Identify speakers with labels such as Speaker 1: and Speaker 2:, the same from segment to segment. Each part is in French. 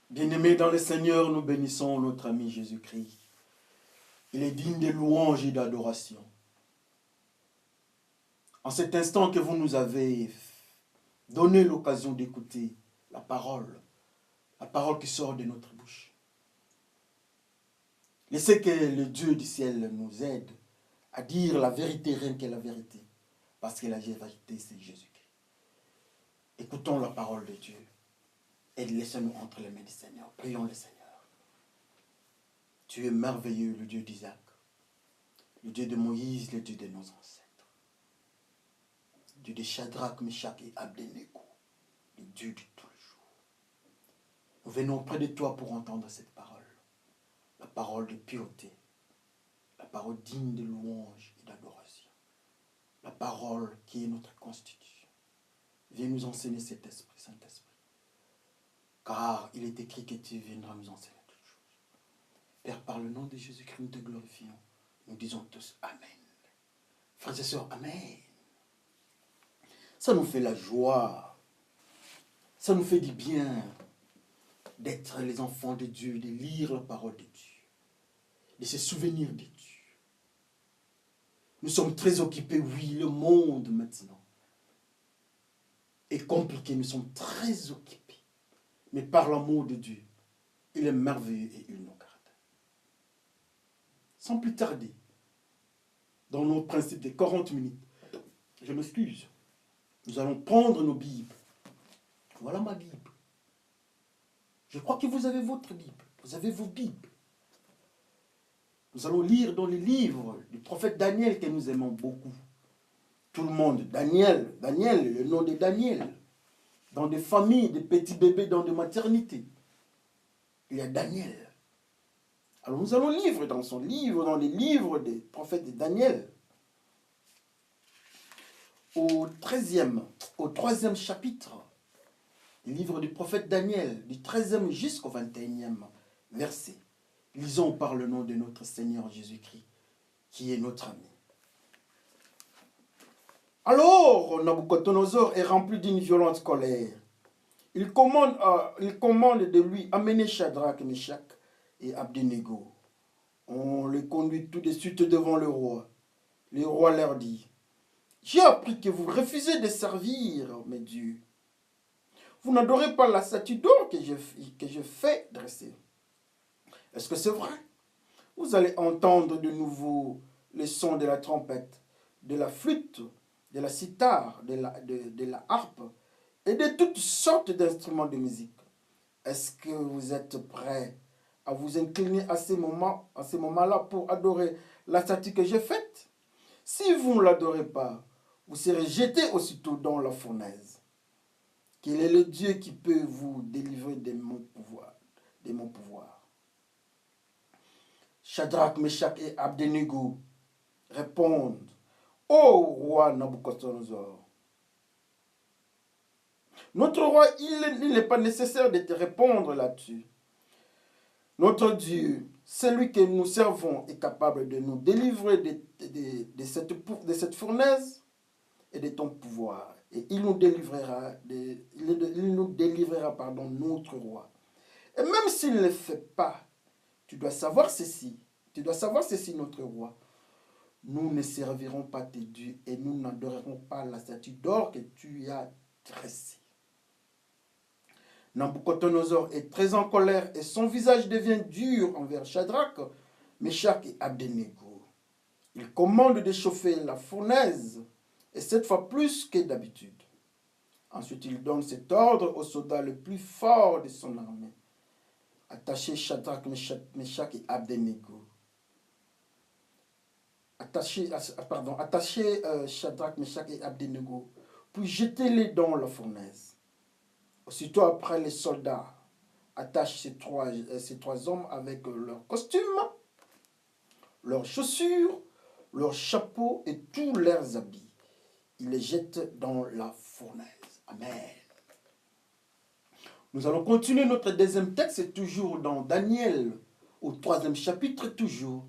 Speaker 1: Bien-aimés dans le Seigneur, nous bénissons notre ami Jésus-Christ. Il est digne de louange et d'adoration. En cet instant que vous nous avez donné l'occasion d'écouter la parole qui sort de notre bouche. Laissez que le Dieu du ciel nous aide à dire la vérité, rien que la vérité. Parce que la vérité, c'est Jésus-Christ. Écoutons la parole de Dieu et laissez-nous entre les mains du Seigneur. Prions le Seigneur. Tu es merveilleux, le Dieu d'Isaac, le Dieu de Moïse, le Dieu de nos ancêtres. Le Dieu de Shadrach, Meshach et Abednego, le Dieu de tous les jours. Nous venons près de toi pour entendre cette parole. La parole de pureté, la parole digne de louange et d'adoration. La parole qui est notre constitution. Viens nous enseigner cet esprit, Saint-Esprit. Car il est écrit que tu viendras nous enseigner toutes choses. Père, par le nom de Jésus-Christ, nous te glorifions. Nous disons tous Amen. Frères et sœurs, Amen. Ça nous fait la joie. Ça nous fait du bien d'être les enfants de Dieu, de lire la parole de Dieu, de se souvenir de Dieu. Nous sommes très occupés, oui, le monde maintenant est compliqué, nous sommes très occupés. Mais par l'amour de Dieu, il est merveilleux et il nous garde. Sans plus tarder, dans nos principes de 40 minutes, je m'excuse, nous allons prendre nos Bibles. Voilà ma Bible. Je crois que vous avez votre Bible. Vous avez vos Bibles. Nous allons lire dans les livres du prophète Daniel que nous aimons beaucoup. Tout le monde, Daniel, le nom de Daniel. Dans des familles, des petits bébés, dans des maternités. Il y a Daniel. Alors nous allons lire dans son livre, dans les livres des prophètes de Daniel. Au 3e chapitre, le livre du prophète Daniel, du 13e jusqu'au 21e verset. Lisons par le nom de notre Seigneur Jésus-Christ, qui est notre ami. Alors, Nabucodonosor est rempli d'une violente colère. Il commande de lui amener Shadrach, Meshach et Abednego. On les conduit tout de suite devant le roi. Le roi leur dit, « J'ai appris que vous refusez de servir mes dieux. Vous n'adorez pas la statue d'or que je fais dresser. Est-ce que c'est vrai? Vous allez entendre de nouveau les sons de la trompette, de la flûte, de la cithare, de la harpe et de toutes sortes d'instruments de musique. Est-ce que vous êtes prêts à vous incliner à ces moments-là pour adorer la statue que j'ai faite? Si vous ne l'adorez pas, vous serez jetés aussitôt dans la fournaise. Quel est le Dieu qui peut vous délivrer de mon pouvoir? Shadrach, Meshach et Abednego répondent, « Ô roi Nabucodonosor, notre roi, il n'est pas nécessaire de te répondre là-dessus. Notre Dieu, celui que nous servons, est capable de nous délivrer de cette fournaise et de ton pouvoir. Et il nous délivrera, notre roi. Et même s'il ne le fait pas, tu dois savoir ceci, notre roi. Nous ne servirons pas tes dieux et nous n'adorerons pas la statue d'or que tu as dressée. » Nabucodonosor est très en colère et son visage devient dur envers Shadrach, Meshach et Abednego. Il commande de chauffer la fournaise, et cette fois plus que d'habitude. Ensuite, il donne cet ordre aux soldats les plus forts de son armée. Attachez Shadrach, Meshach et Abednego. Attachez Shadrach, Meshach et Abednego, puis jetez-les dans la fournaise. Aussitôt après, les soldats attachent ces trois hommes avec leurs costumes, leurs chaussures, leurs chapeaux et tous leurs habits. Ils les jettent dans la fournaise. Amen. Nous allons continuer notre deuxième texte, toujours dans Daniel, au 3e chapitre, toujours.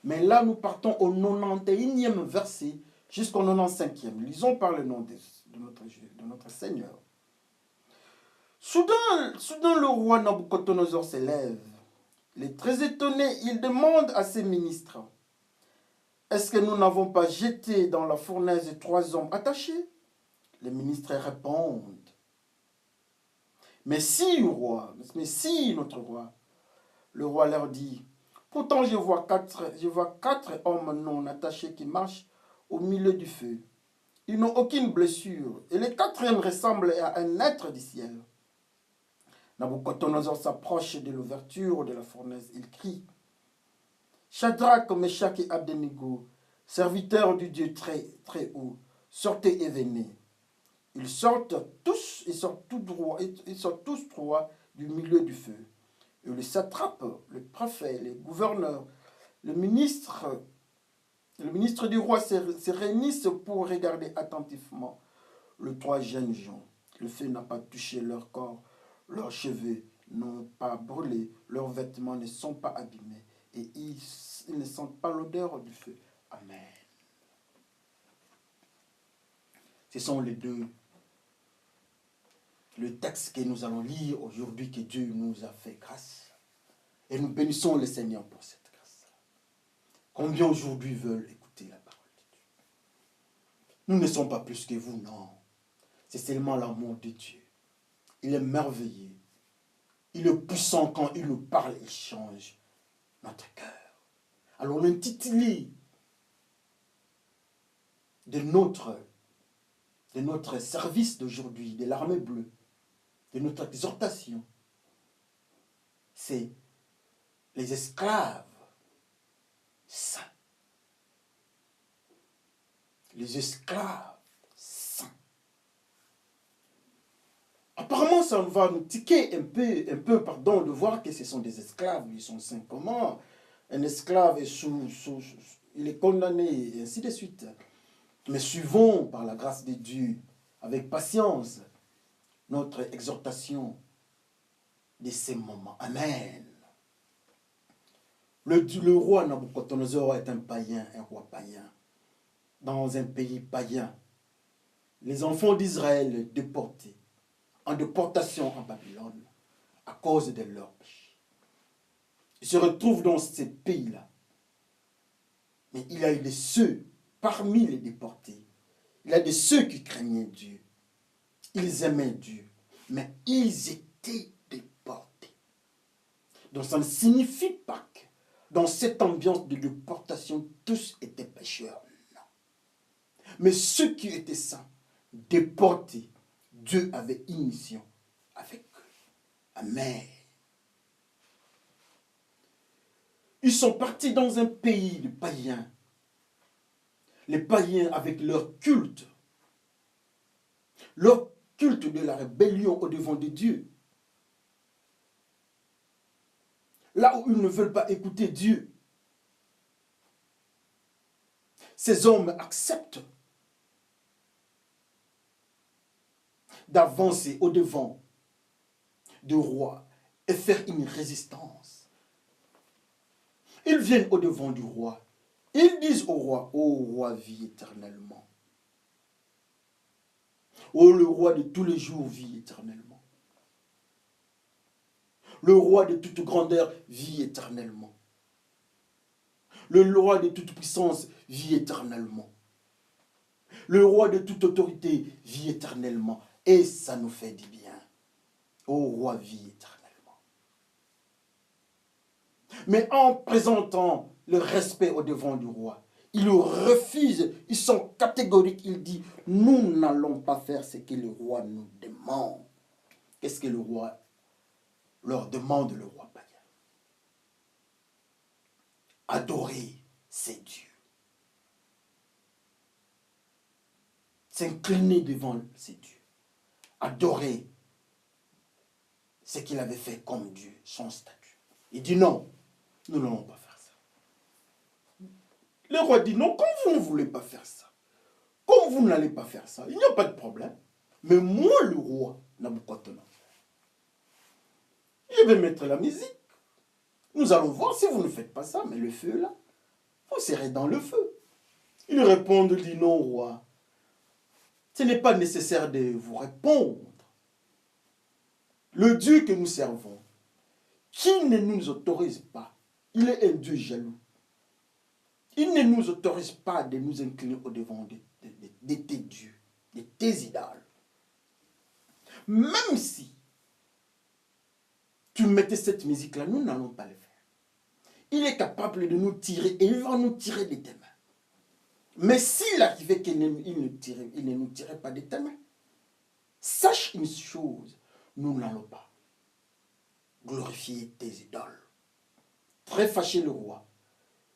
Speaker 1: Mais là, nous partons au 91e verset jusqu'au 95e. Lisons par le nom de notre Seigneur. Soudain, le roi Nabucodonosor s'élève. Il est très étonné. Il demande à ses ministres, est-ce que nous n'avons pas jeté dans la fournaise 3 hommes attachés? Les ministres répondent, mais si, notre roi. Le roi leur dit, pourtant je vois quatre hommes non attachés qui marchent au milieu du feu. Ils n'ont aucune blessure, et le quatrième ressemble à un être du ciel. Nabucodonosor s'approche de l'ouverture de la fournaise. Il crie, Shadrach, Meshach et Abednego, serviteurs du Dieu très, très haut, sortez et venez. Ils sortent tous trois du milieu du feu. Et le satrape, le préfet, les gouverneurs, le ministre du roi se réunissent pour regarder attentivement les 3 jeunes gens. Le feu n'a pas touché leur corps, leurs cheveux n'ont pas brûlé, leurs vêtements ne sont pas abîmés et ils ne sentent pas l'odeur du feu. Amen. Ce sont le texte que nous allons lire aujourd'hui, que Dieu nous a fait grâce. Et nous bénissons le Seigneur pour cette grâce. Combien aujourd'hui veulent écouter la parole de Dieu? Nous ne sommes pas plus que vous, non. C'est seulement l'amour de Dieu. Il est merveilleux. Il est puissant quand il nous parle et change notre cœur. Alors l'intitulé de notre service d'aujourd'hui, de l'armée bleue, de notre exhortation, c'est les esclaves saints. Les esclaves saints. Apparemment, ça va nous tiquer un peu, de voir que ce sont des esclaves. Ils sont saints. Comment un esclave est il est condamné, et ainsi de suite. Mais suivons, par la grâce de Dieu, avec patience, notre exhortation de ces moments. Amen. Le roi Nabucodonosor est un païen, un roi païen, dans un pays païen. Les enfants d'Israël déportés, en déportation en Babylone, à cause de leur péché. Ils se retrouvent dans ces pays-là. Mais il y a eu de ceux, parmi les déportés, il y a de ceux qui craignaient Dieu. Ils aimaient Dieu, mais ils étaient déportés. Donc ça ne signifie pas que dans cette ambiance de déportation, tous étaient pécheurs. Non. Mais ceux qui étaient saints, déportés, Dieu avait une mission avec eux. Amen. Ils sont partis dans un pays de païens. Les païens avec leur culte de la rébellion au devant de Dieu. Là où ils ne veulent pas écouter Dieu. Ces hommes acceptent d'avancer au devant du roi et faire une résistance. Ils viennent au devant du roi. Ils disent au roi, ô roi, vis éternellement. Ô le roi de tous les jours, vis éternellement. Le roi de toute grandeur, vit éternellement. Le roi de toute puissance, vit éternellement. Le roi de toute autorité, vit éternellement. Et ça nous fait du bien. Ô roi, vit éternellement. Mais en présentant le respect au devant du roi, ils refusent, ils sont catégoriques, ils disent, nous n'allons pas faire ce que le roi nous demande. Qu'est-ce que le roi leur demande, le roi païen? Adorer ses dieux. S'incliner devant ses dieux. Adorer ce qu'il avait fait comme Dieu, son statut. Il dit non, nous n'allons pas faire ça. Le roi dit non, comme vous ne voulez pas faire ça, comme vous n'allez pas faire ça, il n'y a pas de problème. Mais moi, le roi, Nabucodonosor, je vais mettre la musique. Nous allons voir si vous ne faites pas ça, mais le feu là, vous serez dans le feu. Il répond, dit non, roi. Ce n'est pas nécessaire de vous répondre. Le Dieu que nous servons, qui ne nous autorise pas, il est un Dieu jaloux. Il ne nous autorise pas de nous incliner au-devant de tes dieux, de tes idoles. Même si tu mettais cette musique-là, nous n'allons pas le faire. Il est capable de nous tirer et il va nous tirer de tes mains. Mais s'il arrivait qu'il ne nous tirait pas de tes mains, sache une chose, nous n'allons pas glorifier tes idoles. Très fâché le roi,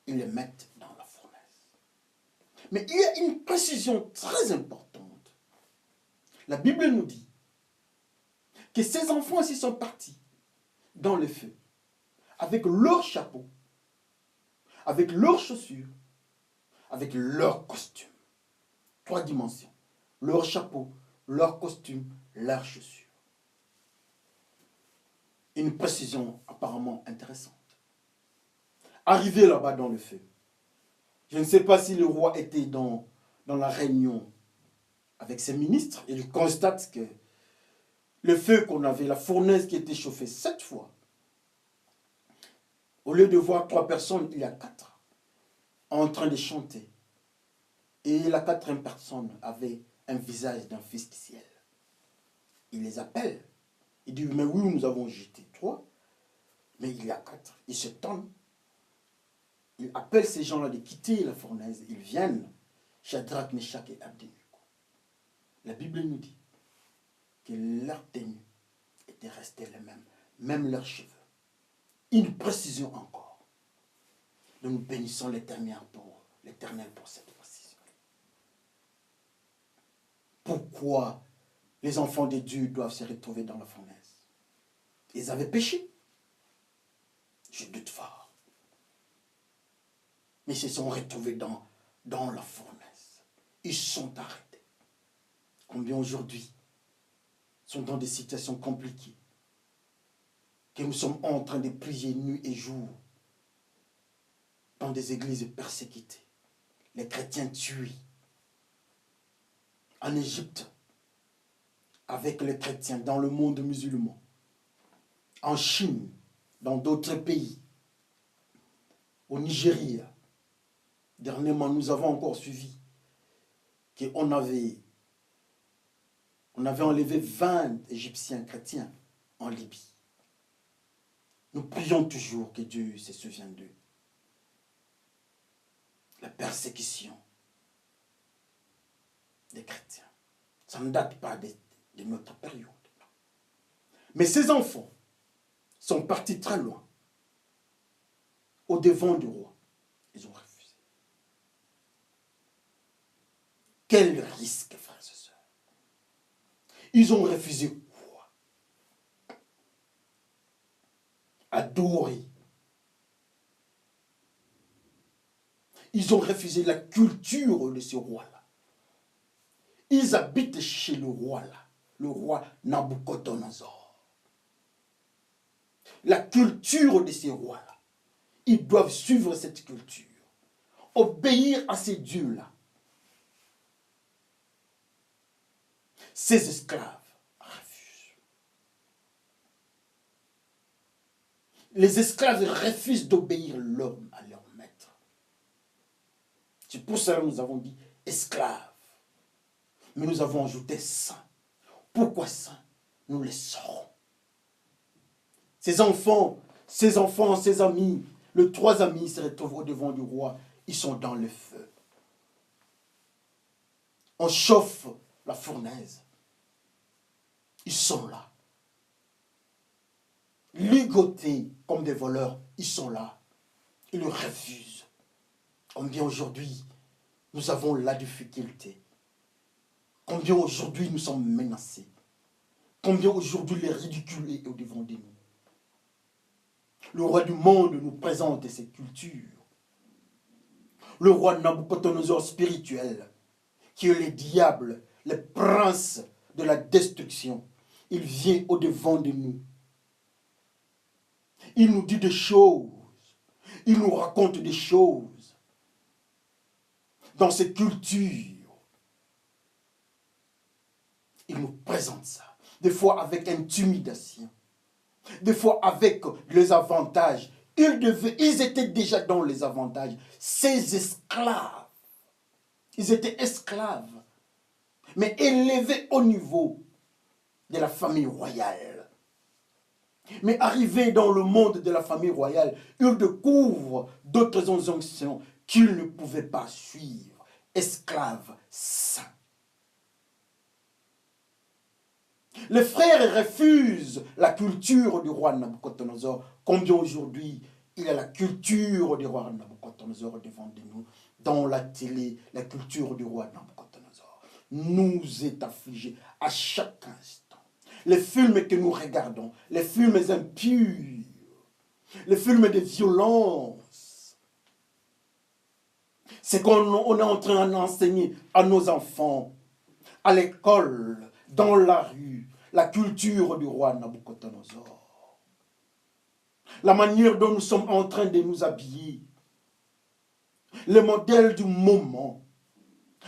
Speaker 1: ils le mettent dans la fournaise. Mais il y a une précision très importante. La Bible nous dit que ces enfants aussi sont partis dans le feu, avec leur chapeau, avec leurs chaussures, avec leur costume. 3 dimensions. Leur chapeau, leur costume, leurs chaussures. Une précision apparemment intéressante. Arrivé là-bas dans le feu, je ne sais pas si le roi était dans la réunion avec ses ministres, et il constate que le feu qu'on avait, la fournaise qui était chauffée 7 fois, au lieu de voir 3 personnes, il y a 4 en train de chanter. Et la 4e personne avait un visage d'un fils du ciel. Il les appelle. Il dit, mais oui, nous avons jeté 3, mais il y a 4. Il se tourne. Il appelle ces gens-là de quitter la fournaise. Ils viennent. Shadrach, Meshach et Abednego. La Bible nous dit que leur tenue était restée la même, même leurs cheveux. Une précision encore. Nous bénissons l'Éternel pour cette précision. Pourquoi les enfants de Dieu doivent se retrouver dans la fournaise? Ils avaient péché. Je doute fort. Mais ils se sont retrouvés dans la fournaise. Ils sont arrêtés. Combien aujourd'hui sont dans des situations compliquées, que nous sommes en train de prier nuit et jour, dans des églises persécutées, les chrétiens tués. En Égypte, avec les chrétiens, dans le monde musulman, en Chine, dans d'autres pays, au Nigeria. Dernièrement, nous avons encore suivi qu'on avait enlevé 20 Égyptiens chrétiens en Libye. Nous prions toujours que Dieu se souvienne d'eux. La persécution des chrétiens, ça ne date pas de notre période. Mais ces enfants sont partis très loin, au devant du roi. Ils ont refusé. Quel risque, frères et sœurs. Ils ont refusé quoi? Adorer. Ils ont refusé la culture de ce roi-là. Ils habitent chez le roi-là, le roi Nabucodonosor. La culture de ces rois-là. Ils doivent suivre cette culture. Obéir à ces dieux-là. Ces esclaves refusent. Les esclaves refusent d'obéir l'homme à leur maître. C'est pour cela que nous avons dit esclaves. Mais nous avons ajouté saints. Pourquoi saints? Nous les saurons. Ces enfants, ses amis, les 3 amis se retrouvent au devant du roi. Ils sont dans le feu. On chauffe la fournaise. Ils sont là. Ligotés comme des voleurs, ils sont là. Ils le refusent. Combien aujourd'hui, nous avons la difficulté. Combien aujourd'hui, nous sommes menacés. Combien aujourd'hui, le ridicule est au devant de nous. Le roi du monde nous présente ses cultures. Le roi Nabucodonosor spirituel, qui est le diable, le prince de la destruction, il vient au devant de nous. Il nous dit des choses. Il nous raconte des choses. Dans ses cultures, il nous présente ça. des fois avec intimidation, des fois avec les avantages. Ils étaient déjà dans les avantages. Ces esclaves, ils étaient esclaves, mais élevés au niveau de la famille royale. Mais arrivés dans le monde de la famille royale, ils découvrent d'autres injonctions qu'ils ne pouvaient pas suivre. Esclaves saints. Les frères refusent la culture du roi Nabucodonosor. Combien aujourd'hui il y a la culture du roi Nabucodonosor devant nous, dans la télé, la culture du roi Nabucodonosor nous est affligée à chaque instant. Les films que nous regardons, les films impurs, les films de violence, c'est qu'on est en train d'enseigner à nos enfants, à l'école, dans la rue, la culture du roi Nabucodonosor. La manière dont nous sommes en train de nous habiller, le modèle du moment,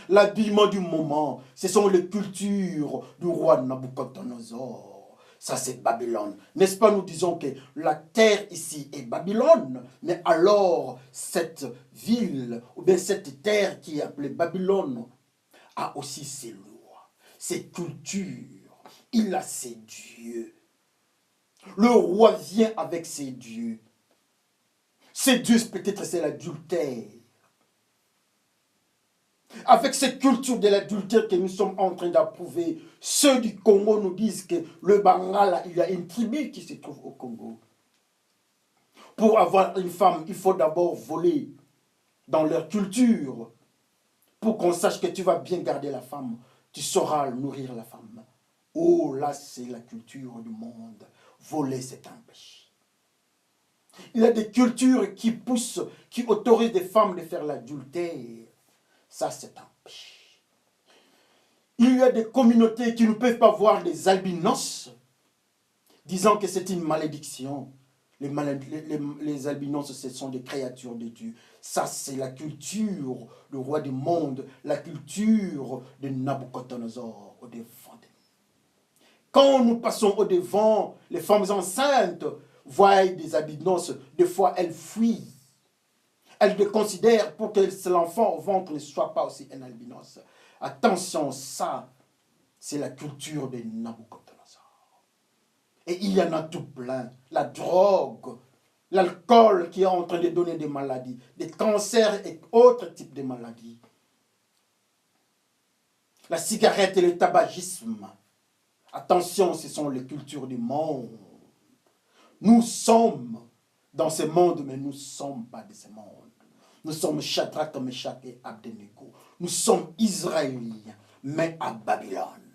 Speaker 1: l'habillement du moment, ce sont les cultures du roi Nabucodonosor. Ça, c'est Babylone. N'est-ce pas, nous disons que la terre ici est Babylone, mais alors cette ville, ou bien cette terre qui est appelée Babylone, a aussi ses lois, ses cultures. Il a ses dieux. Le roi vient avec ses dieux. Ses dieux, peut-être c'est l'adultère. Avec cette culture de l'adultère que nous sommes en train d'approuver, ceux du Congo nous disent que le Bangala, il y a une tribu qui se trouve au Congo. Pour avoir une femme, il faut d'abord voler dans leur culture. Pour qu'on sache que tu vas bien garder la femme, tu sauras nourrir la femme. Oh, là, c'est la culture du monde. Voler, c'est un péché. Il y a des cultures qui poussent, qui autorisent des femmes de faire l'adultère. Ça, c'est un péché. Il y a des communautés qui ne peuvent pas voir les albinos, disant que c'est une malédiction. Les albinos, ce sont des créatures de Dieu. Ça, c'est la culture du roi du monde, la culture de Nabucodonosor au devant de nous. Quand nous passons au devant, les femmes enceintes voient des albinos, des fois elles fuient. Elles le considèrent pour que l'enfant au ventre ne soit pas aussi un albinos. Attention, ça, c'est la culture de Nabucodonosor. Et il y en a tout plein. La drogue, l'alcool qui est en train de donner des maladies, des cancers et autres types de maladies. La cigarette et le tabagisme. Attention, ce sont les cultures du monde. Nous sommes dans ce monde, mais nous ne sommes pas de ce monde. Nous sommes Shadrach, Meshach et Abednego. Nous sommes Israéliens, mais à Babylone,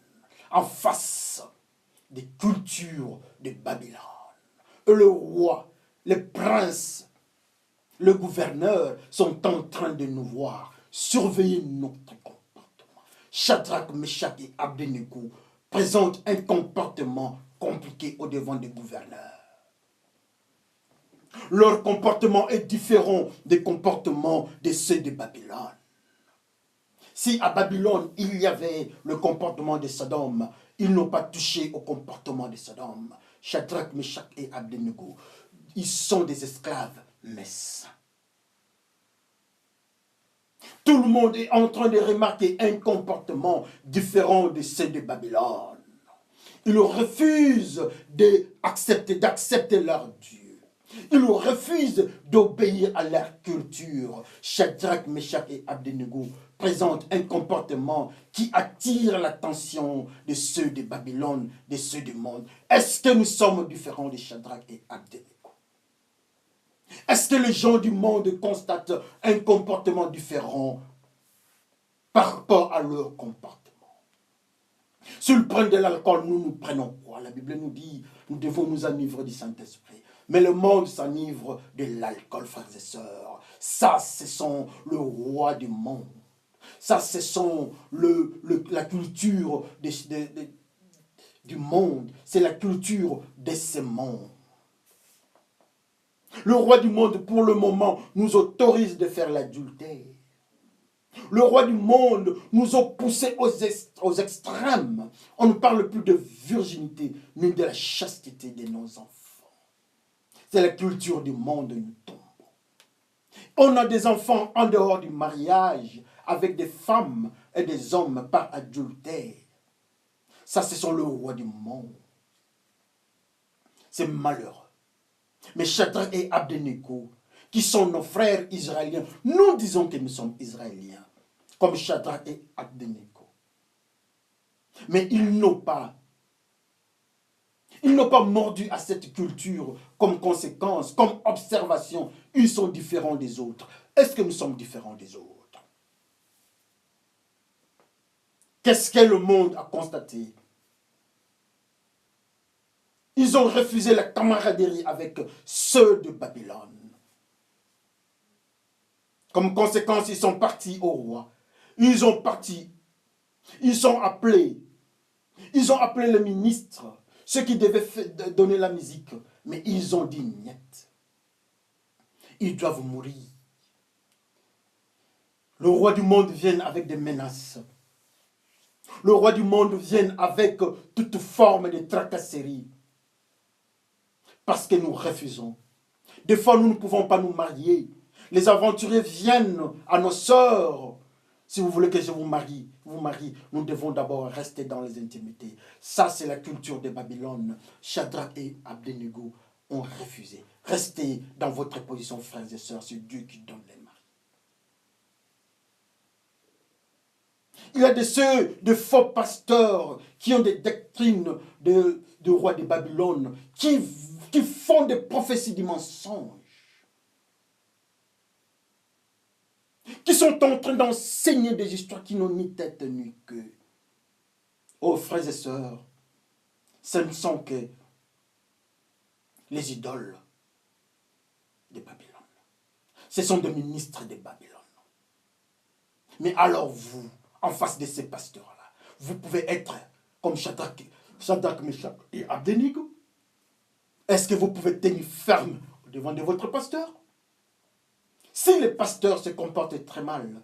Speaker 1: en face des cultures de Babylone. Et le roi, les princes, le gouverneur sont en train de nous voir, surveiller notre comportement. Shadrach, Meshach et Abednego présentent un comportement compliqué au devant des gouverneurs. Leur comportement est différent des comportements de ceux de Babylone. Si à Babylone, il y avait le comportement de Sodome, ils n'ont pas touché au comportement de Sodome. Shadrach, Meshach et Abednego, ils sont des esclaves, mais saints. Tout le monde est en train de remarquer un comportement différent de ceux de Babylone. Ils refusent d'accepter leur Dieu. Ils refusent d'obéir à leur culture. Shadrach, Meshach et Abednego présentent un comportement qui attire l'attention de ceux de Babylone, de ceux du monde. Est-ce que nous sommes différents de Shadrach et Abednego? Est-ce que les gens du monde constatent un comportement différent par rapport à leur comportement? S'ils prennent de l'alcool, nous prenons quoi? La Bible nous dit, nous devons nous enivrer du Saint-Esprit. Mais le monde s'enivre de l'alcool, frères et sœurs. Ça, ce sont le roi du monde. Ça, ce sont la culture du monde. C'est la culture de ce monde. Le roi du monde, pour le moment, nous autorise de faire l'adultère. Le roi du monde nous a poussés aux extrêmes. On ne parle plus de virginité, mais de la chasteté de nos enfants. C'est la culture du monde, nous tombons. On a des enfants en dehors du mariage, avec des femmes et des hommes par adultère. Ça, ce sont le roi du monde. C'est malheureux. Mais Shadrach et Abednego, qui sont nos frères israéliens, nous disons que nous sommes israéliens, comme Shadrach et Abednego. Mais ils n'ont pas mordu à cette culture comme conséquence, comme observation. Ils sont différents des autres. Est-ce que nous sommes différents des autres? Qu'est-ce que le monde a constaté? Ils ont refusé la camaraderie avec ceux de Babylone. Comme conséquence, ils sont partis au roi. Ils ont appelé le ministre, ceux qui devaient donner la musique. Mais ils ont dit niet. Ils doivent mourir. Le roi du monde vient avec des menaces. Le roi du monde vient avec toute forme de tracasserie. Parce que nous refusons. Des fois, nous ne pouvons pas nous marier. Les aventuriers viennent à nos sœurs. Si vous voulez que je vous marie, nous devons d'abord rester dans les intimités. Ça, c'est la culture de Babylone. Shadrach et Abednego ont refusé. Restez dans votre position, frères et sœurs. C'est Dieu qui donne les maris. Il y a de faux pasteurs qui ont des doctrines de roi de Babylone, qui font des prophéties du mensonge, qui sont en train d'enseigner des histoires qui n'ont ni tête ni queue. Oh, frères et sœurs, ce ne sont que les idoles de Babylone. Ce sont des ministres de Babylone. Mais alors vous, en face de ces pasteurs-là, vous pouvez être comme Shadrach, Meshach et Abednego. Est-ce que vous pouvez tenir ferme devant de votre pasteur? Si le pasteur se comporte très mal,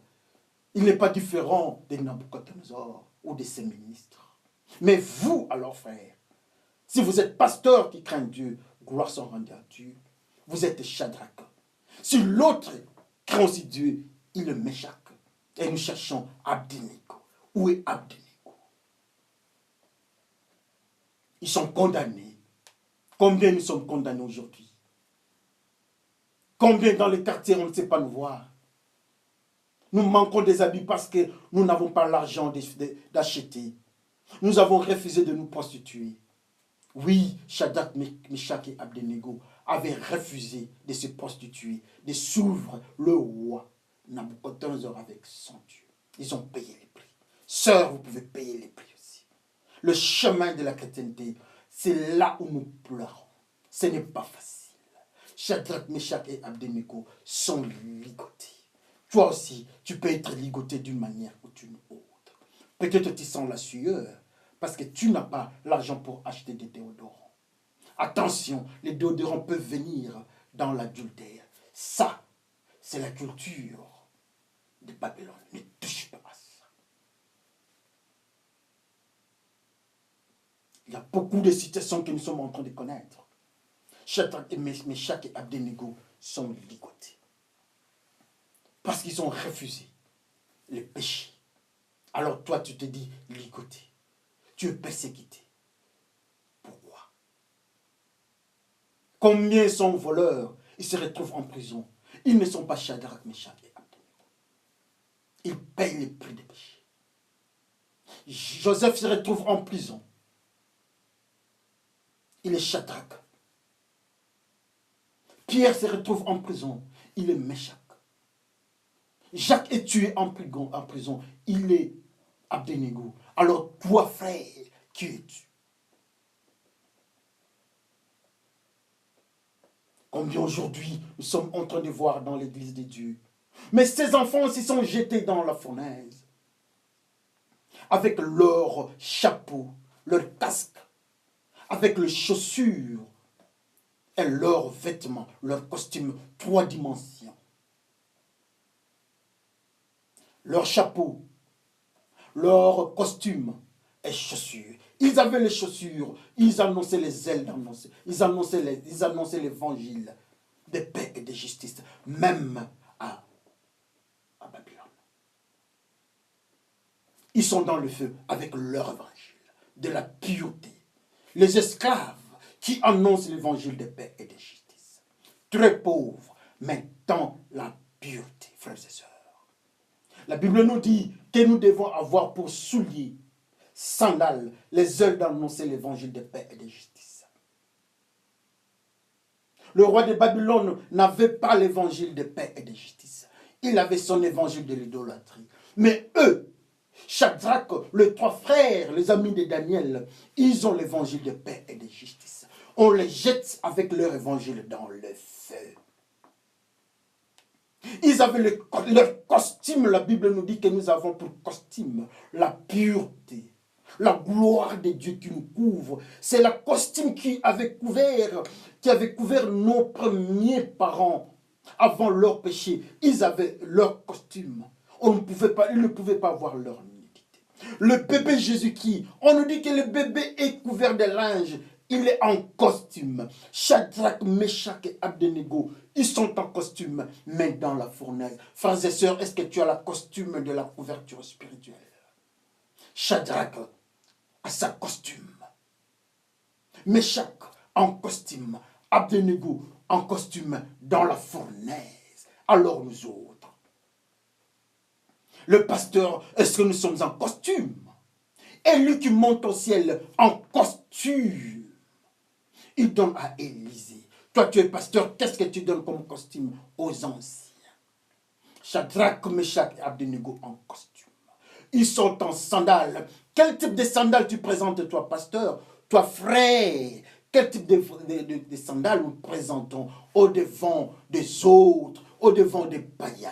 Speaker 1: il n'est pas différent de Nabucodonosor ou de ses ministres. Mais vous, alors frères, si vous êtes pasteur qui craint Dieu, gloire soit rendue à Dieu, vous êtes Shadrach. Si l'autre craint aussi Dieu, il est Meshach. Et nous cherchons Abednego. Où est Abednego? Ils sont condamnés. Combien nous sommes condamnés aujourd'hui? Combien dans les quartiers on ne sait pas nous voir? Nous manquons des habits parce que nous n'avons pas l'argent d'acheter. Nous avons refusé de nous prostituer. Oui, Shadrach, Meshach et Abednego avaient refusé de se prostituer, de suivre le roi Nabucodonosor avec son Dieu. Ils ont payé les prix. Sœurs, vous pouvez payer les prix aussi. Le chemin de la chrétienté, c'est là où nous pleurons. Ce n'est pas facile. Shadrach, Meshach et Abednego sont ligotés. Toi aussi, tu peux être ligoté d'une manière ou d'une autre. Peut-être tu sens la sueur parce que tu n'as pas l'argent pour acheter des déodorants. Attention, les déodorants peuvent venir dans l'adultère. Ça, c'est la culture de Babylone. Ne touche pas à ça. Il y a beaucoup de situations que nous sommes en train de connaître. Shadrach, Meshach et Abednego sont ligotés. Parce qu'ils ont refusé le péché. Alors toi, tu te dis ligoté. Tu es persécuté. Pourquoi? Combien sont voleurs? Ils se retrouvent en prison. Ils ne sont pas Shadrach, Meshach et Abednego. Ils payent le prix des péchés. Joseph se retrouve en prison. Il est Shadrach. Pierre se retrouve en prison. Il est Meshach. Jacques est tué en prison. Il est Abednego. Alors toi, frère, qui es-tu? Combien aujourd'hui nous sommes en train de voir dans l'église de Dieu. Mais ces enfants s'y sont jetés dans la fournaise. Avec leur chapeau, leur casque, avec leurs chaussures et leurs vêtements, leurs costumes 3 dimensions. leur chapeau, leur costume et chaussures. Ils avaient les chaussures, ils annonçaient les ailes d'annoncer, ils annonçaient l'évangile de paix et de justice, même à Babylone. Ils sont dans le feu avec leur évangile, de la pureté. Les esclaves qui annoncent l'évangile de paix et de justice. Très pauvres, mais dans la pureté, frères et sœurs. La Bible nous dit que nous devons avoir pour souliers, sandales, les œuvres d'annoncer l'évangile de paix et de justice. Le roi de Babylone n'avait pas l'évangile de paix et de justice. Il avait son évangile de l'idolâtrie. Mais eux, Shadrach, les trois frères, les amis de Daniel, ils ont l'évangile de paix et de justice. On les jette avec leur évangile dans le feu. Ils avaient leur costume, la Bible nous dit que nous avons pour costume la pureté, la gloire de Dieu qui nous couvre. C'est la costume qui avait couvert nos premiers parents avant leur péché. Ils avaient leur costume. Ils ne pouvaient pas voir leur nudité. Le bébé Jésus-Christ, on nous dit que le bébé est couvert de linge. Il est en costume. Shadrach, Meshach et Abednego, ils sont en costume, mais dans la fournaise. Frères et sœurs, est-ce que tu as la costume de la couverture spirituelle? Shadrach a sa costume. Meshach en costume. Abednego en costume dans la fournaise. Alors nous autres, le pasteur, est-ce que nous sommes en costume? Et lui qui monte au ciel en costume. Il donne à Élisée. Toi, tu es pasteur, qu'est-ce que tu donnes comme costume aux anciens? Shadrach, Meshach et Abednego en costume. Ils sont en sandales. Quel type de sandales tu présentes, toi, pasteur? Toi, frère, quel type de sandales nous présentons au devant des autres, au devant des païens?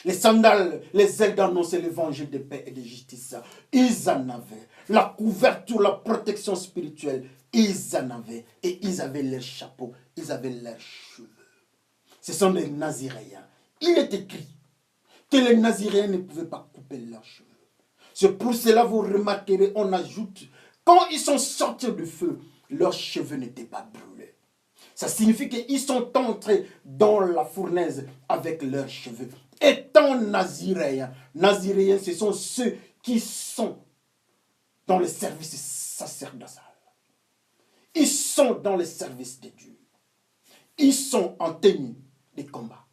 Speaker 1: Les sandales, les ailes d'annoncer l'évangile de paix et de justice, ils en avaient. La couverture, la protection spirituelle, ils en avaient. Et ils avaient leurs chapeaux, ils avaient leurs cheveux. Ce sont des Naziréens. Il est écrit que les Naziréens ne pouvaient pas couper leurs cheveux. C'est pour cela, vous remarquerez, on ajoute, quand ils sont sortis du feu, leurs cheveux n'étaient pas brûlés. Ça signifie qu'ils sont entrés dans la fournaise avec leurs cheveux. Étant naziréens, ce sont ceux qui sont dans le service sacerdotal. Ils sont dans le service de Dieu. Ils sont en tenue de combat.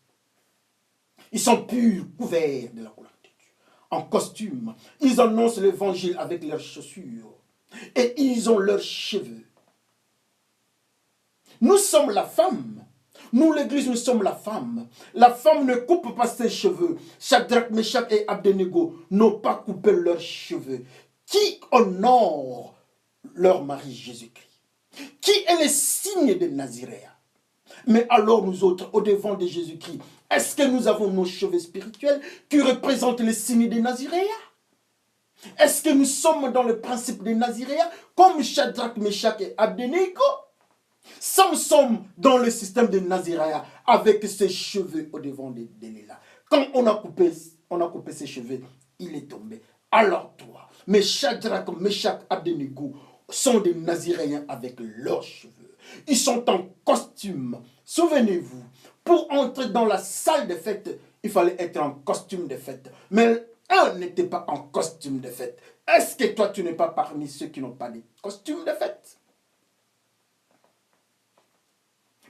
Speaker 1: Ils sont purs, couverts de la couleur de Dieu. En costume, ils annoncent l'évangile avec leurs chaussures. Et ils ont leurs cheveux. Nous sommes la femme. Nous, l'église, nous sommes la femme. La femme ne coupe pas ses cheveux. Shadrach, Meshach et Abednego n'ont pas coupé leurs cheveux. Qui honore leur mari Jésus-Christ? Qui est le signe des Naziréens? Mais alors nous autres, au devant de Jésus-Christ, est-ce que nous avons nos cheveux spirituels qui représentent le signe des Naziréens? Est-ce que nous sommes dans le principe des Naziréens comme Shadrach, Meshach et Abednego? Nous sommes dans le système de Naziréens avec ses cheveux au devant de Léla. Quand on a coupé ses cheveux, il est tombé. Alors toi, mes Shadrach, Meshach, Abednego sont des Naziréens avec leurs cheveux. Ils sont en costume. Souvenez-vous, pour entrer dans la salle de fête, il fallait être en costume de fête. Mais un n'était pas en costume de fête. Est-ce que toi, tu n'es pas parmi ceux qui n'ont pas de costume de fête?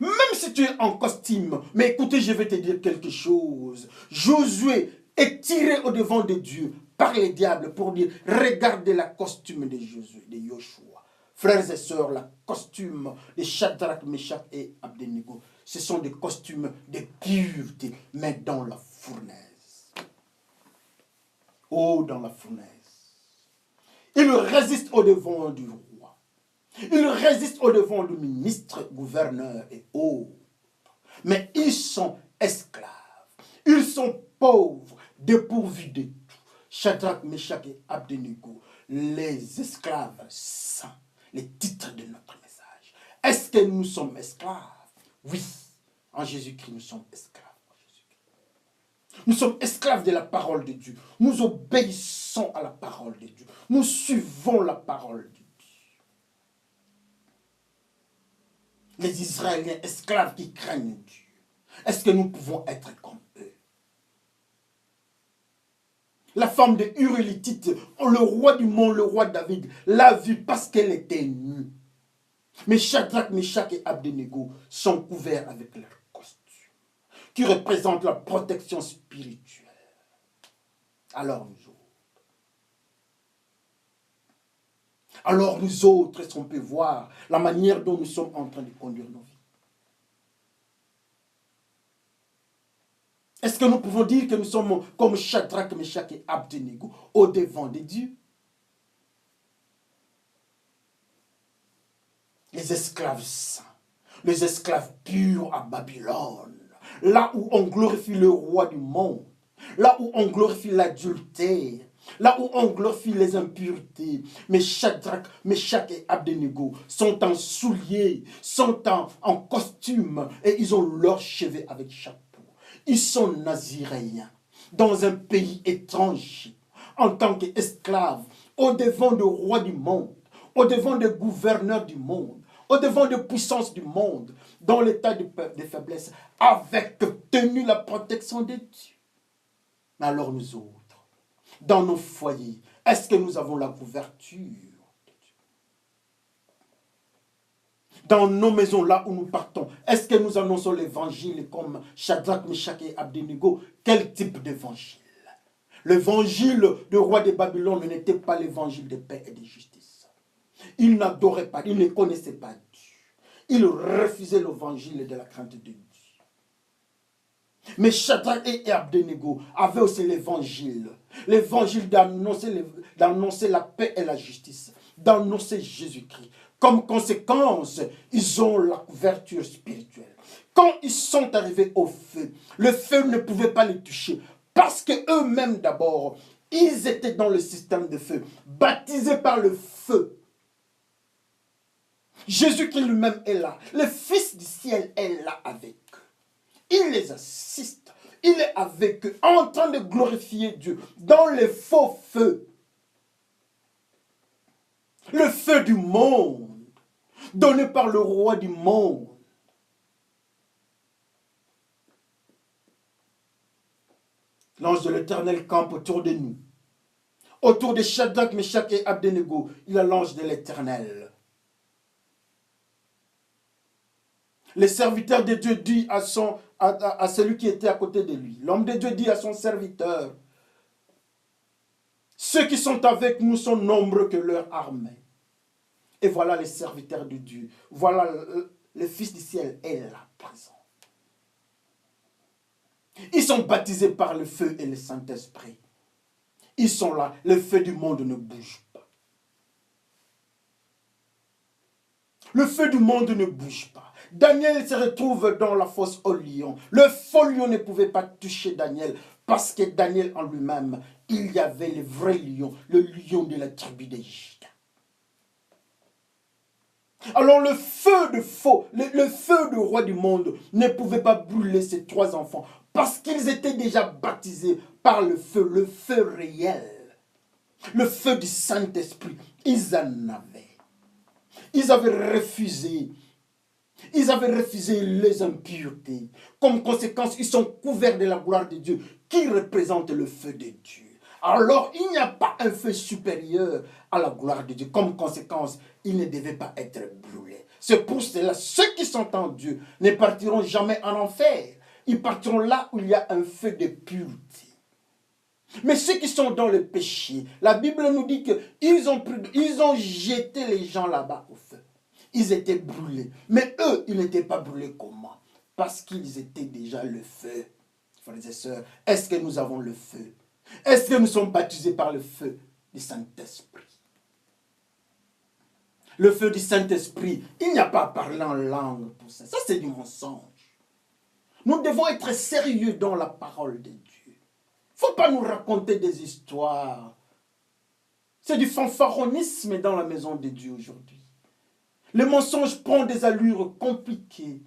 Speaker 1: Même si tu es en costume, mais écoutez, je vais te dire quelque chose. Josué est tiré au devant de Dieu par les diables pour dire, regardez la costume de Josué, de Joshua. Frères et sœurs, la costume de Shadrach, Meshach et Abednego, ce sont des costumes de pureté, mais dans la fournaise. Oh, dans la fournaise. Ils résistent au devant du roi. Ils résistent au devant du ministre, gouverneur et autres. Mais ils sont esclaves. Ils sont pauvres, dépourvus de tout. Shadrach, Meshach et Abednego, les esclaves saints, les titres de notre message. Est-ce que nous sommes esclaves? Oui, en Jésus-Christ, nous sommes esclaves. Nous sommes esclaves de la parole de Dieu. Nous obéissons à la parole de Dieu. Nous suivons la parole de Dieu. Les Israéliens esclaves qui craignent Dieu. Est-ce que nous pouvons être comme eux? La femme de Uri-Létite, le roi du monde, le roi David, l'a vue parce qu'elle était nue. Mais Shadrach, Meshach et Abednego sont couverts avec leur costume, qui représente la protection spirituelle. Alors nous autres, est-ce qu'on peut voir la manière dont nous sommes en train de conduire nos vies? Est-ce que nous pouvons dire que nous sommes comme Shadrach, Meshach et Abednego au devant de Dieu? Les esclaves saints, les esclaves purs à Babylone, là où on glorifie le roi du monde, là où on glorifie l'adultère, là où on glorifie les impuretés. Mais Shadrach, Meshach et Abednego sont en souliers, sont en costume et ils ont leurs cheveux avec chapeau. Ils sont naziréens dans un pays étranger, en tant qu'esclaves, au devant du roi du monde, au devant des gouverneurs du monde, au devant des puissances du monde, dans l'état de faiblesse, avec tenu la protection de Dieu. Mais alors nous autres, dans nos foyers, est-ce que nous avons la couverture de Dieu? Dans nos maisons, là où nous partons, est-ce que nous annonçons l'évangile comme Shadrach, Meshach et Abednego? Quel type d'évangile? L'évangile du roi de Babylone n'était pas l'évangile de paix et de justice. Il n'adorait pas, il ne connaissait pas Dieu. Il refusait l'évangile de la crainte de Dieu. Mais Shadrach et Abednego avaient aussi l'évangile d'annoncer la paix et la justice, d'annoncer Jésus-Christ. Comme conséquence, ils ont la couverture spirituelle. Quand ils sont arrivés au feu, le feu ne pouvait pas les toucher parce qu'eux-mêmes d'abord, ils étaient dans le système de feu, baptisés par le feu. Jésus-Christ lui-même est là. Le Fils du ciel est là avec eux. Il les assiste. Il est avec eux, en train de glorifier Dieu dans les faux feux. Le feu du monde, donné par le roi du monde. L'ange de l'Éternel campe autour de nous. Autour de Shadrach, Meshach et Abednego, il y a l'ange de l'Éternel. Le serviteur de Dieu dit à celui qui était à côté de lui. L'homme de Dieu dit à son serviteur, ceux qui sont avec nous sont nombreux que leur armée. Et voilà les serviteurs de Dieu. Voilà le Fils du ciel est là présent. Ils sont baptisés par le feu et le Saint-Esprit. Ils sont là. Le feu du monde ne bouge pas. Le feu du monde ne bouge pas. Daniel se retrouve dans la fosse au lion. Le faux lion ne pouvait pas toucher Daniel parce que Daniel en lui-même, il y avait le vrai lion, le lion de la tribu de Juda. Alors le feu du roi du monde ne pouvait pas brûler ces trois enfants parce qu'ils étaient déjà baptisés par le feu réel, le feu du Saint-Esprit. Ils en avaient. Ils avaient refusé les impuretés. Comme conséquence, ils sont couverts de la gloire de Dieu qui représente le feu de Dieu. Alors, il n'y a pas un feu supérieur à la gloire de Dieu. Comme conséquence, il ne devait pas être brûlé. C'est pour cela, ceux qui sont en Dieu ne partiront jamais en enfer. Ils partiront là où il y a un feu de pureté. Mais ceux qui sont dans le péché, la Bible nous dit qu'ils ont jeté les gens là-bas au feu. Ils étaient brûlés. Mais eux, ils n'étaient pas brûlés comment? Parce qu'ils étaient déjà le feu. Frères et sœurs, est-ce que nous avons le feu? Est-ce que nous sommes baptisés par le feu du Saint-Esprit? Le feu du Saint-Esprit, il n'y a pas à parler en langue pour ça. Ça, c'est du mensonge. Nous devons être sérieux dans la parole de Dieu. Il ne faut pas nous raconter des histoires. C'est du fanfaronnisme dans la maison de Dieu aujourd'hui. Le mensonge prend des allures compliquées.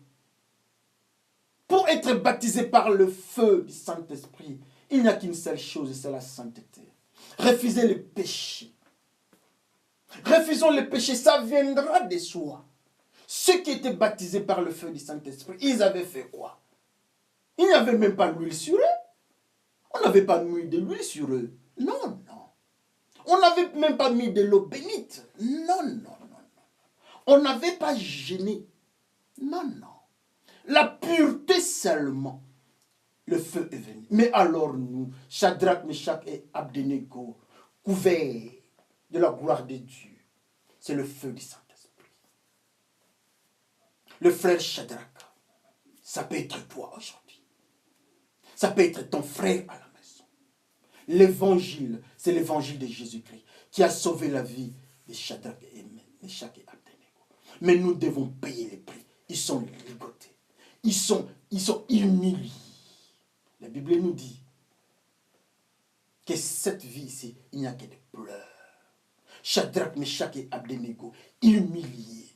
Speaker 1: Pour pour être baptisé par le feu du Saint-Esprit, il n'y a qu'une seule chose, c'est la sainteté. Refuser le péché. Refusons le péché, ça viendra de soi. Ceux qui étaient baptisés par le feu du Saint-Esprit, ils avaient fait quoi? Il n'y avait même pas l'huile sur eux. On n'avait pas mis de l'huile sur eux. Non, non. On n'avait même pas mis de l'eau bénite. Non, non, non, non. On n'avait pas gêné. Non, non. La pureté seulement. Le feu est venu. Mais alors nous, Shadrach, Meshach et Abednego, couverts de la gloire de Dieu, c'est le feu du Saint-Esprit. Le frère Shadrach, ça peut être toi aujourd'hui. Ça peut être ton frère à la maison. L'évangile, c'est l'évangile de Jésus-Christ qui a sauvé la vie de Shadrach et Meshach et Abednego. Mais nous devons payer les prix. Ils sont ligotés. Ils sont humiliés. La Bible nous dit que cette vie ici, il n'y a que des pleurs. Shadrach, Meshach et Abednego, humiliés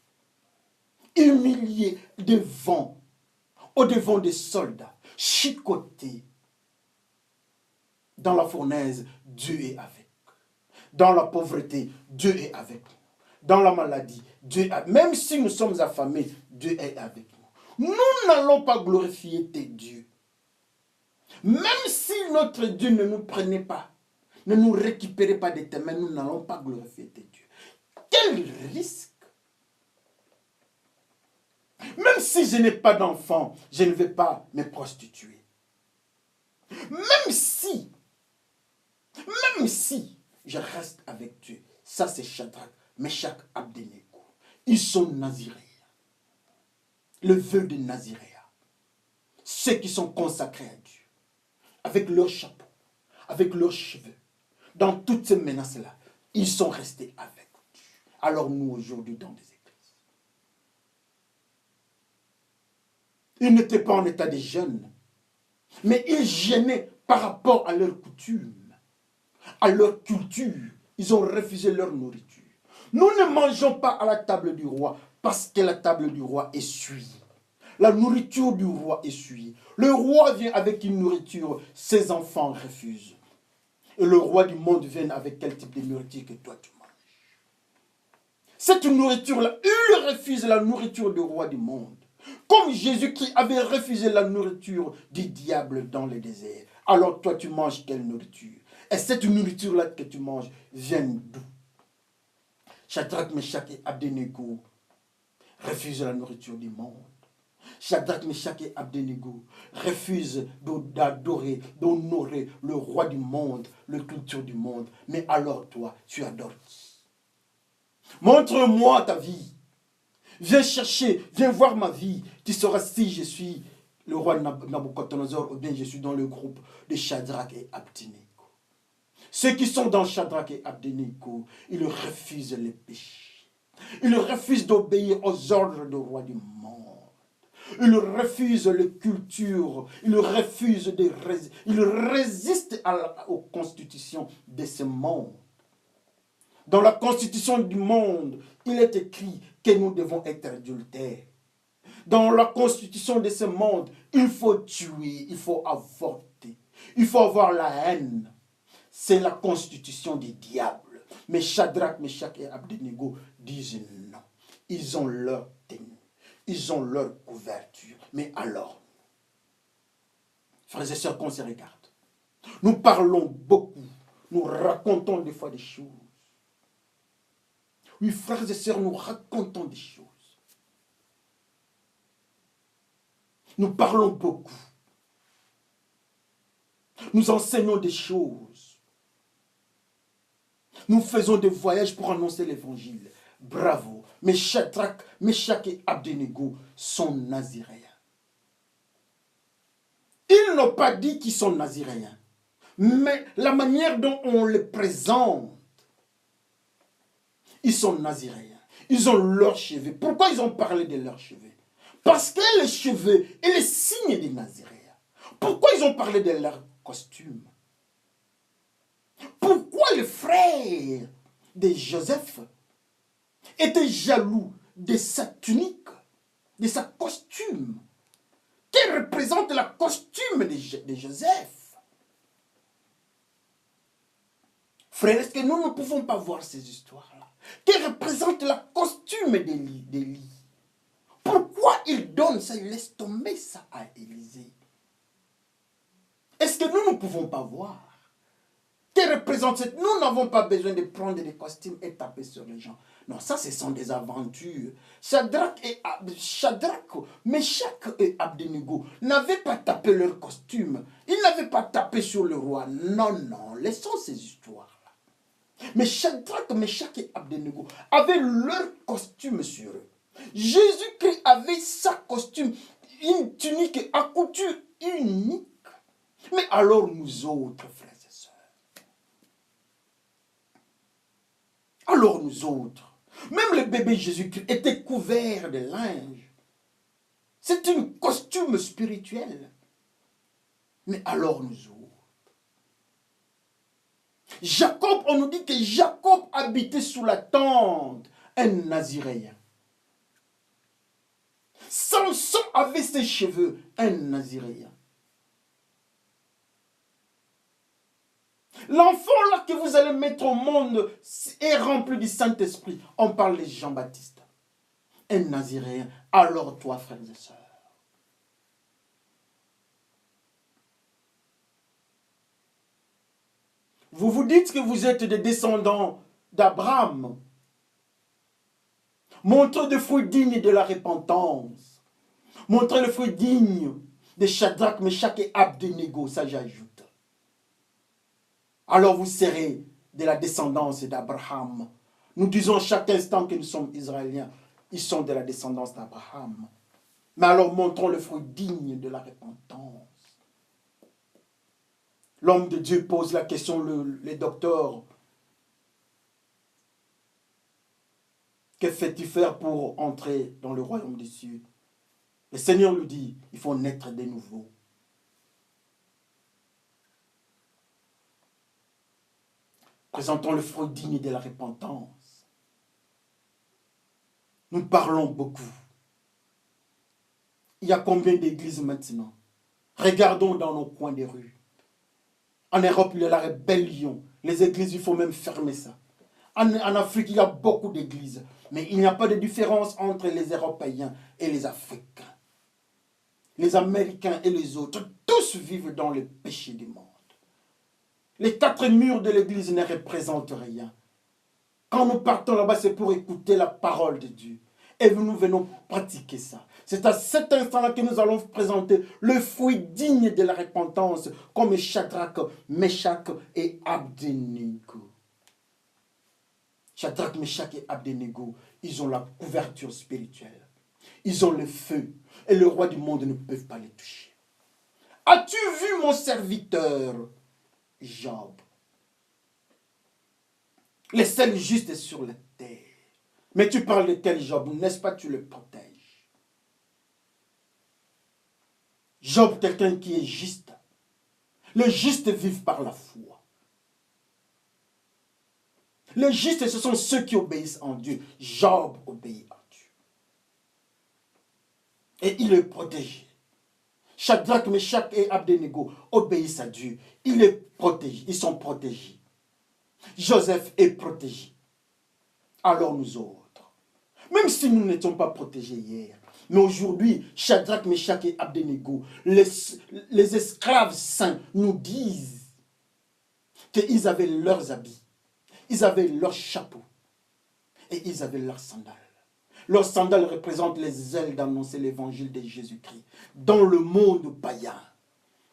Speaker 1: au-devant des soldats, chicotés. Dans la fournaise, Dieu est avec. Dans la pauvreté, Dieu est avec nous. Dans la maladie, Dieu est avec nous. Même si nous sommes affamés, Dieu est avec nous. Nous n'allons pas glorifier tes dieux. Même si notre Dieu ne nous prenait pas, ne nous récupérait pas de tes mains, nous n'allons pas glorifier tes dieux. Quel risque! Même si je n'ai pas d'enfant, je ne vais pas me prostituer. Même si je reste avec Dieu. Ça c'est Shadrach, Meshach, Abednego. Ils sont naziréens. Le vœu de naziréa. Ceux qui sont consacrés à Dieu. Avec leur chapeau, avec leurs cheveux. Dans toutes ces menaces-là, ils sont restés avec Dieu. Alors nous aujourd'hui dans des églises. Ils n'étaient pas en état de jeûne. Mais ils gênaient par rapport à leur coutume. À leur culture, ils ont refusé leur nourriture. Nous ne mangeons pas à la table du roi parce que la table du roi est souillée. La nourriture du roi est souillée. Le roi vient avec une nourriture, ses enfants refusent. Et le roi du monde vient avec quel type de nourriture que toi tu manges. Cette nourriture-là, il refuse la nourriture du roi du monde. Comme Jésus qui avait refusé la nourriture du diable dans le désert. Alors toi tu manges quelle nourriture? Et cette nourriture-là que tu manges vient d'où? Shadrach, Meshach et Abednego refusent la nourriture du monde. Shadrach, Meshach et Abednego refusent d'adorer, d'honorer le roi du monde, la culture du monde. Mais alors toi, tu adores qui? Montre-moi ta vie. Viens chercher, viens voir ma vie. Tu sauras si je suis le roi Nabucodonosor ou bien je suis dans le groupe de Shadrach et Abednego. Ceux qui sont dans Shadrach et Abednego, ils refusent les péchés. Ils refusent d'obéir aux ordres du roi du monde. Ils refusent les cultures. Ils résistent aux constitutions de ce monde. Dans la constitution du monde, il est écrit que nous devons être adultères. Dans la constitution de ce monde, il faut tuer, il faut avorter, il faut avoir la haine. C'est la constitution des diables. Mais Shadrach, Meshach et Abednego disent non. Ils ont leur tenue. Ils ont leur couverture. Mais alors, frères et sœurs, qu'on se regarde. Nous parlons beaucoup. Nous racontons des fois des choses. Oui, frères et sœurs, nous racontons des choses. Nous parlons beaucoup. Nous enseignons des choses. Nous faisons des voyages pour annoncer l'évangile. Bravo. Mais Shadrach, Meshach et Abednego sont naziréens. Ils n'ont pas dit qu'ils sont naziréens. Mais la manière dont on les présente, ils sont naziréens. Ils ont leurs cheveux. Pourquoi ils ont parlé de leurs cheveux? Parce que les cheveux est le signe des naziréens. Pourquoi ils ont parlé de leur costume? Pourquoi les frères de Joseph étaient jaloux de sa tunique, de sa costume, qui représente représente le costume de Joseph. Frère, est-ce que nous ne pouvons pas voir ces histoires-là qui représentent le costume d'Élie? Pourquoi il donne ça, il laisse tomber ça à Élisée? Est-ce que nous ne pouvons pas voir? Qui représente cette... Nous n'avons pas besoin de prendre des costumes et taper sur les gens. Non, ça, ce sont des aventures. Shadrach, Meshach et Abednego n'avaient pas tapé leur costume. Ils n'avaient pas tapé sur le roi. Non, non, laissons ces histoires-là. Mais Shadrach, Meshach et Abednego avaient leur costume sur eux. Jésus-Christ avait sa costume, une tunique à couture unique. Mais alors nous autres, frères et sœurs, alors nous autres, même le bébé Jésus-Christ était couvert de linge. C'est un costume spirituel. Mais alors nous autres, Jacob, on nous dit que Jacob habitait sous la tente, un Naziréen. Samson avait ses cheveux, un Naziréen. L'enfant là que vous allez mettre au monde est rempli du Saint-Esprit. On parle de Jean-Baptiste, un Naziréen. Alors toi, frères et sœurs, vous vous dites que vous êtes des descendants d'Abraham. Montrez des fruits dignes de la repentance. Montrez le fruit digne de Shadrach, Meshach et Abednego, ça j'ajoute. Alors vous serez de la descendance d'Abraham. Nous disons chaque instant que nous sommes Israéliens. Ils sont de la descendance d'Abraham. Mais alors montrons le fruit digne de la repentance. L'homme de Dieu pose la question, les docteurs. Que fait-il faire pour entrer dans le royaume des cieux? Le Seigneur lui dit, il faut naître de nouveau. Présentons le fruit digne de la repentance. Nous parlons beaucoup. Il y a combien d'églises maintenant? Regardons dans nos coins des rues. En Europe, il y a la rébellion. Les églises, il faut même fermer ça. En Afrique, il y a beaucoup d'églises. Mais il n'y a pas de différence entre les Européens et les Africains. Les Américains et les autres, tous vivent dans le péché du monde. Les 4 murs de l'église ne représentent rien. Quand nous partons là-bas, c'est pour écouter la parole de Dieu. Et nous venons pratiquer ça. C'est à cet instant-là que nous allons présenter le fruit digne de la repentance, comme Shadrach, Meshach et Abednego. Shadrach, Meshach et Abednego, ils ont la couverture spirituelle. Ils ont le feu. Et le roi du monde ne peut pas les toucher. As-tu vu mon serviteur Job? Le seul juste est sur la terre. Mais tu parles de quel Job? N'est-ce pas tu le protèges? Job, quelqu'un qui est juste. Les justes vivent par la foi. Les justes, ce sont ceux qui obéissent en Dieu. Job obéit en Dieu. Et il est protégé. Shadrach, Meshach et Abednego obéissent à Dieu. Il est protégé. Ils sont protégés. Joseph est protégé. Alors nous autres, même si nous n'étions pas protégés hier, mais aujourd'hui, Shadrach, Meshach et Abednego, les esclaves saints nous disent qu'ils avaient leurs habits, ils avaient leurs chapeaux et ils avaient leurs sandales. Leurs sandales représentent les ailes d'annoncer l'évangile de Jésus-Christ dans le monde païen.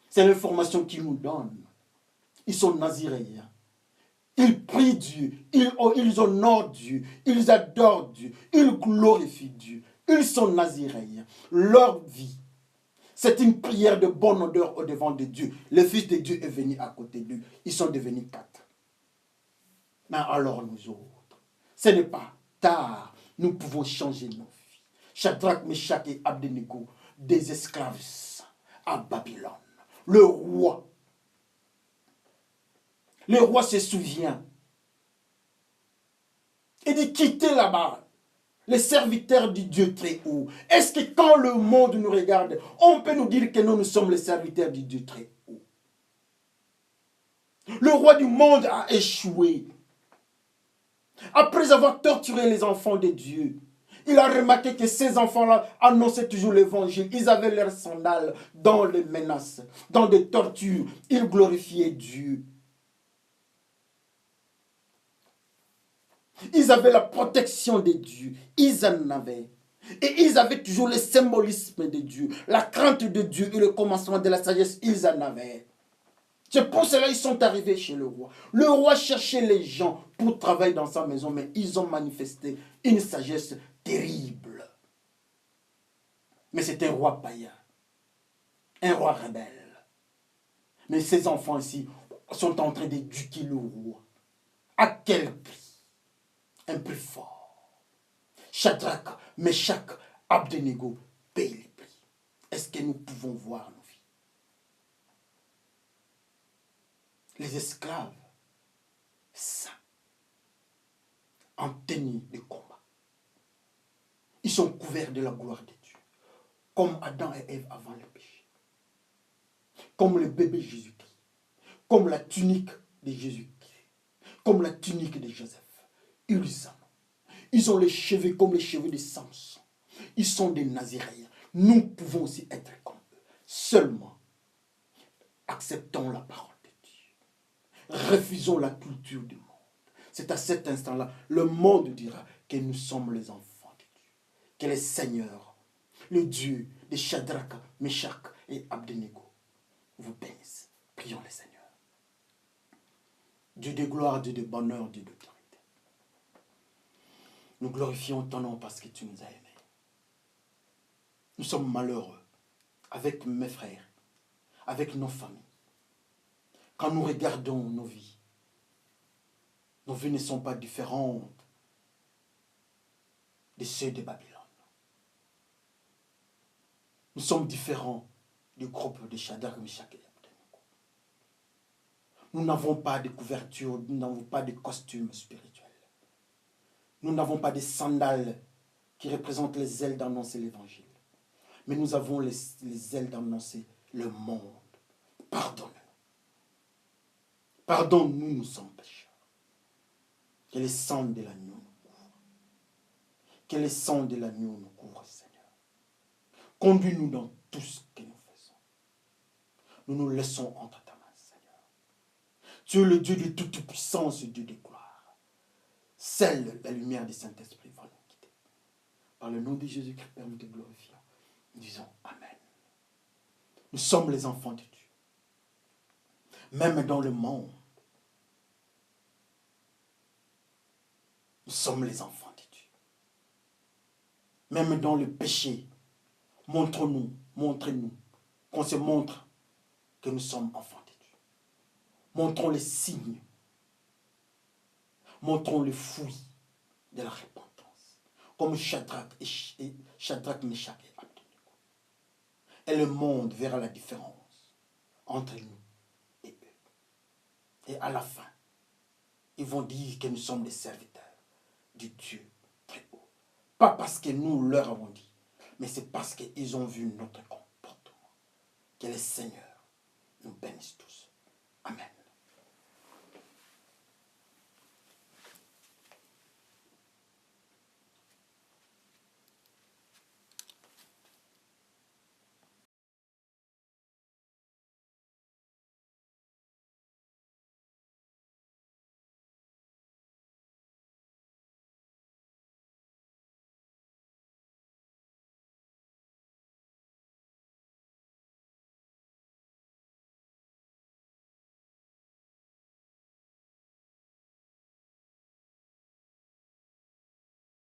Speaker 1: C'est l'information qu'ils nous donnent. Ils sont naziréens. Ils prient Dieu, ils honorent Dieu, ils adorent Dieu, ils glorifient Dieu. Ils sont naziréens. Leur vie, c'est une prière de bonne odeur au devant de Dieu. Le Fils de Dieu est venu à côté d'eux. Ils sont devenus 4. Mais alors nous autres, ce n'est pas tard. Nous pouvons changer nos vies. Shadrach, Meshach et Abednego, des esclaves à Babylone. Le roi se souvient. Il dit quittez là-bas les serviteurs du Dieu très haut. Est-ce que quand le monde nous regarde, on peut nous dire que nous sommes les serviteurs du Dieu très haut? Le roi du monde a échoué. Après avoir torturé les enfants de Dieu, il a remarqué que ces enfants-là annonçaient toujours l'évangile. Ils avaient leurs sandales dans les menaces, dans des tortures. Ils glorifiaient Dieu. Ils avaient la protection de Dieu. Ils en avaient. Et ils avaient toujours le symbolisme de Dieu, la crainte de Dieu et le commencement de la sagesse. Ils en avaient. C'est pour cela qu'ils sont arrivés chez le roi. Le roi cherchait les gens pour travailler dans sa maison, mais ils ont manifesté une sagesse terrible. Mais c'est un roi païen, un roi rebelle. Mais ces enfants ici sont en train d'éduquer le roi. À quel prix? Un prix fort. Shadrach, Meshach, Abednego payent les prix. Est-ce que nous pouvons voir nos vies? Les esclaves saints, en tenue de combat, ils sont couverts de la gloire de Dieu, comme Adam et Ève avant le péché, comme le bébé Jésus-Christ, comme la tunique de Jésus-Christ, comme la tunique de Joseph. Ils ont les cheveux comme les cheveux de Samson. Ils sont des Naziréens. Nous pouvons aussi être comme eux. Seulement, acceptons la parole de Dieu. Refusons la culture du monde. C'est à cet instant-là, le monde dira que nous sommes les enfants de Dieu. Que le Seigneur, le Dieu de Shadrach, Meshach et Abednego, vous bénisse. Prions le Seigneur. Dieu de gloire, Dieu de bonheur, Dieu d'autorité. Nous glorifions ton nom parce que tu nous as aimés. Nous sommes malheureux avec mes frères, avec nos familles. Quand nous regardons nos vies ne sont pas différentes de ceux de Babylone. Nous sommes différents du groupe de Shadrach, Meshach et Abednego. Nous n'avons pas de couverture, nous n'avons pas de costume spirituel. Nous n'avons pas de sandales qui représentent les ailes d'annoncer l'évangile. Mais nous avons les ailes d'annoncer le monde. Pardonne-nous. Pardonne-nous, nous sommes pécheurs. Que le sang de l'agneau nous couvre. Que le sang de l'agneau nous couvre, Seigneur. Conduis-nous dans tout ce que nous faisons. Nous nous laissons entre ta main, Seigneur. Tu es le Dieu de toute puissance, Dieu de gloire. Celle, la lumière du Saint-Esprit va nous quitter. Par le nom de Jésus-Christ, Père, nous te glorifions. Nous disons Amen. Nous sommes les enfants de Dieu. Même dans le monde, nous sommes les enfants de Dieu. Même dans le péché, montre-nous, montrez-nous, qu'on se montre que nous sommes enfants de Dieu. Montrons les signes, montrons les fruits de la repentance, comme Shadrach, Meshach et Abednego. Et le monde verra la différence entre nous et eux. Et à la fin, ils vont dire que nous sommes des serviteurs du Dieu très haut. Pas parce que nous leur avons dit, mais c'est parce qu'ils ont vu notre comportement. Que le Seigneur nous bénisse tous. Amen.